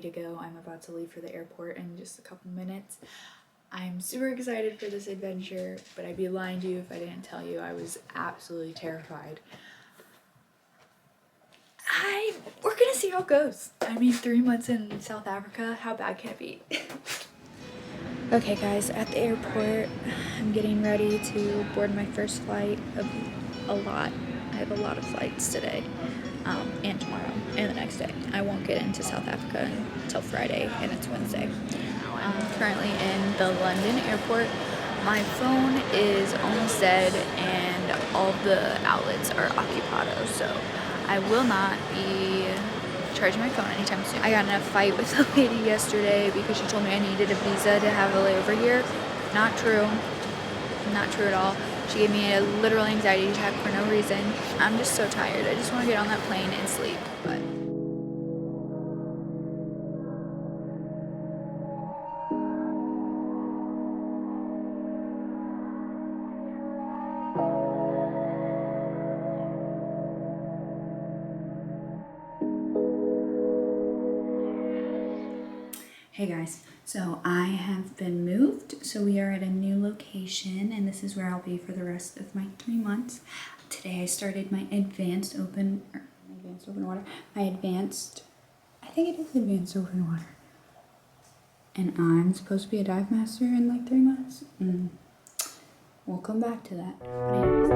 ready to go. I'm about to leave for the airport in just a couple minutes. I'm super excited for this adventure, but I'd be lying to you if I didn't tell you I was absolutely terrified. We're gonna see how it goes. I mean, 3 months in South Africa, how bad can it be? Okay guys, at the airport, I'm getting ready to board my first flight of a lot. I have a lot of flights today, and tomorrow, and the next day. I won't get into South Africa until Friday, and it's Wednesday. I'm currently in the London airport. My phone is almost dead, and all the outlets are occupado, so I will not be charging my phone anytime soon. I got in a fight with a lady yesterday because she told me I needed a visa to have a layover here. Not true. Not true at all. She gave me a literal anxiety attack for no reason. I'm just so tired. I just want to get on that plane and sleep. But hey guys, so I have been moved, so we are at a new location, and this is where I'll be for the rest of my 3 months. Today I started my advanced open water, I think it is advanced open water, and I'm supposed to be a dive master in like 3 months. We'll come back to that. But anyways,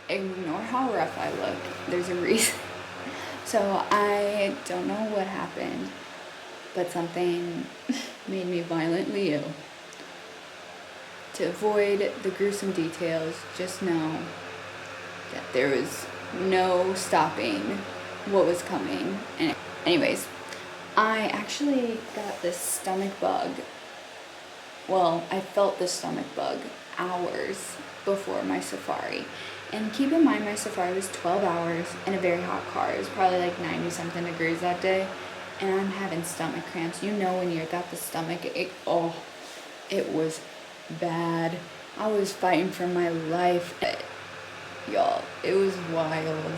ignore how rough I look. There's a reason. So I don't know what happened, but something made me violently ill. to avoid the gruesome details, just know that there was no stopping what was coming. And anyways, I actually got this stomach bug. Well, I felt the stomach bug hours before my safari. And keep in mind, my safari was 12 hours in a very hot car. It was probably like 90 something degrees that day. And I'm having stomach cramps. You know when you got the stomach ache, oh, it was bad. I was fighting for my life. Y'all, it was wild.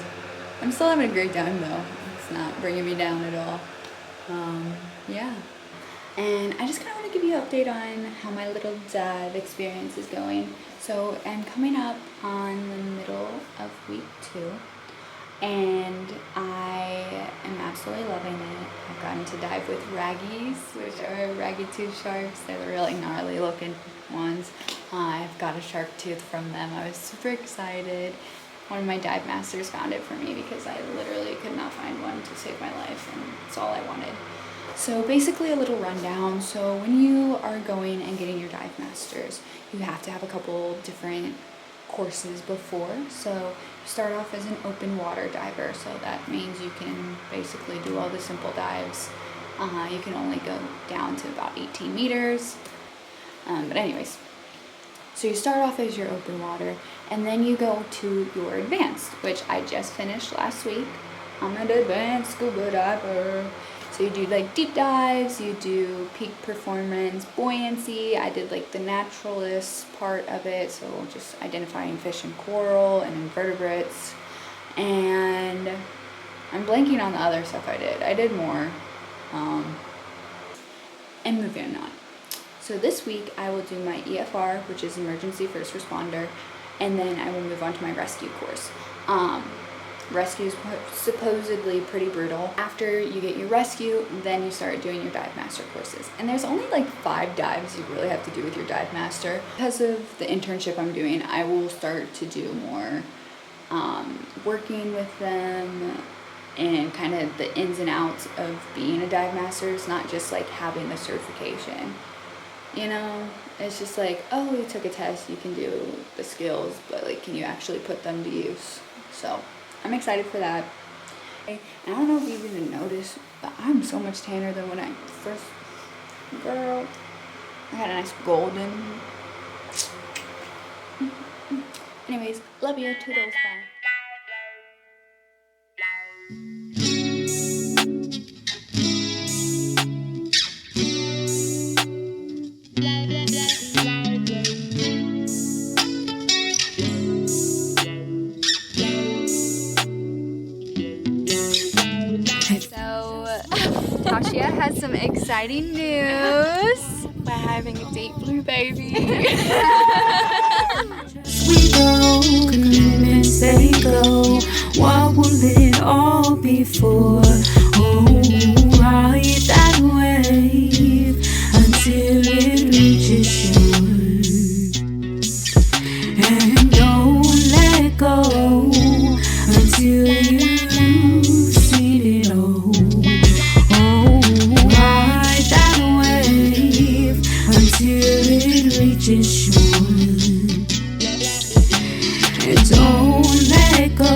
I'm still having a great time though. It's not bringing me down at all. Yeah. And I just kind of want to give you an update on how my little dive experience is going. So I'm coming up on the middle of week 2, and I am absolutely loving it. I've gotten to dive with raggies, which are raggy-tooth sharks. They're the really gnarly looking ones. I've got a shark tooth from them. I was super excited. One of my dive masters found it for me because I literally could not find one to save my life, and it's all I wanted. So basically a little rundown. So when you are going and getting your dive masters, you have to have a couple different courses before. So you start off as an open water diver. So that means you can basically do all the simple dives. You can only go down to about 18 meters. But anyways, so you start off as your open water, and then you go to your advanced, which I just finished last week. I'm an advanced scuba diver. So you do like deep dives, you do peak performance, buoyancy. I did like the naturalist part of it, so just identifying fish and coral and invertebrates. And I'm blanking on the other stuff I did. I did more. And moving on. So this week I will do my EFR, which is emergency first responder, and then I will move on to my rescue course. Rescue is supposedly pretty brutal. After you get your rescue, then you start doing your dive master courses. And there's only like 5 dives you really have to do with your dive master. Because of the internship I'm doing, I will start to do more working with them and kind of the ins and outs of being a dive master. It's not just like having the certification. You know, it's just like, oh, you took a test, you can do the skills, but like, can you actually put them to use? So I'm excited for that. And I don't know if you've even noticed, but I'm so much tanner than when I first, girl, I got a nice golden. Anyways, love you, toodles, bye. Tasha has some exciting news. We're having a deep blue baby. We go, commitments they go. What will it all be for? Oh, ride that wave until it reaches shore, and don't let go until you've seen it all. Until it reaches shore, and don't let go.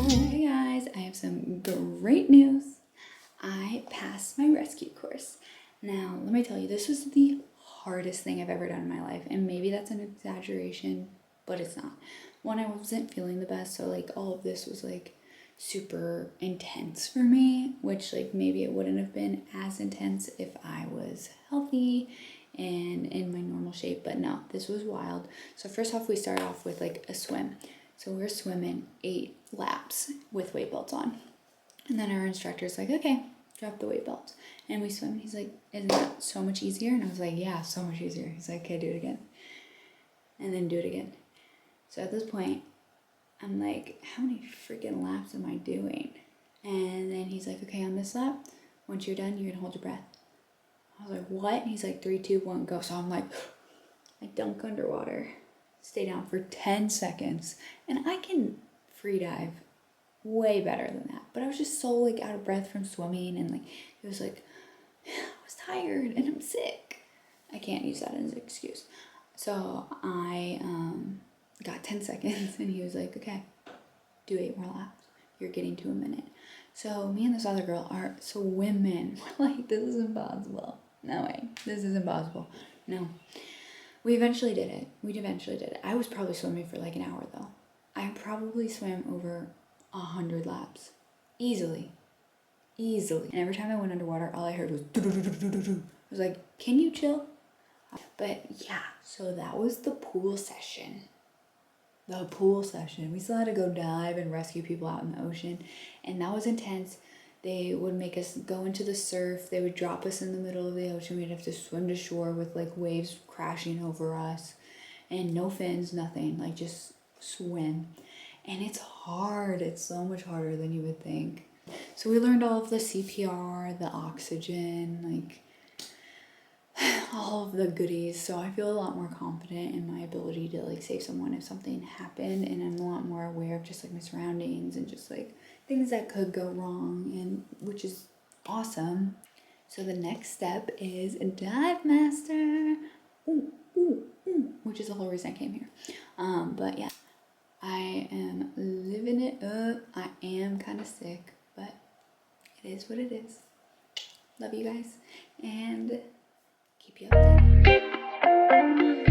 Hey guys, I have some great news. I passed my rescue course. Now, let me tell you, this was the hardest thing I've ever done in my life, and maybe that's an exaggeration, but it's not. One, I wasn't feeling the best, so like all of this was like super intense for me, which like maybe it wouldn't have been as intense if I was healthy and in my normal shape, but no, this was wild. So first off, we start off with like a swim. So we're swimming 8 laps with weight belts on, and then our instructor's like, okay, drop the weight belt, and we swim. He's like, isn't that so much easier? And I was like, yeah, so much easier. He's like, okay, do it again, and then do it again. So at this point, I'm like, how many freaking laps am I doing? And then he's like, okay, on this lap, once you're done, you're gonna hold your breath. I was like, what? And he's like, 3, 2, 1, go. So I'm like, I dunk underwater, stay down for 10 seconds, and I can free dive way better than that. But I was just so like out of breath from swimming, and like it was like I was tired and I'm sick. I can't use that as an excuse. So I got 10 seconds and he was like, okay, do 8 more laps. You're getting to a minute. So me and this other girl are swimming. We're like, this is impossible. No way. This is impossible. No. We eventually did it. I was probably swimming for like an hour though. I probably swam over 100 laps. Easily. And every time I went underwater, all I heard was do-do-do-do-do-do. I was like, can you chill? But yeah, so that was the pool session. We still had to go dive and rescue people out in the ocean. And that was intense. They would make us go into the surf. They would drop us in the middle of the ocean. We'd have to swim to shore with like waves crashing over us. And no fins, nothing. Like just swim. And it's hard. It's so much harder than you would think. So we learned all of the CPR, the oxygen, like all of the goodies. So I feel a lot more confident in my ability to like save someone if something happened, and I'm a lot more aware of just like my surroundings and just like things that could go wrong, and which is awesome. So the next step is Divemaster, which is the whole reason I came here. But yeah, I am living it up. I am kind of sick, but it is what it is. Love you guys and keep you updated.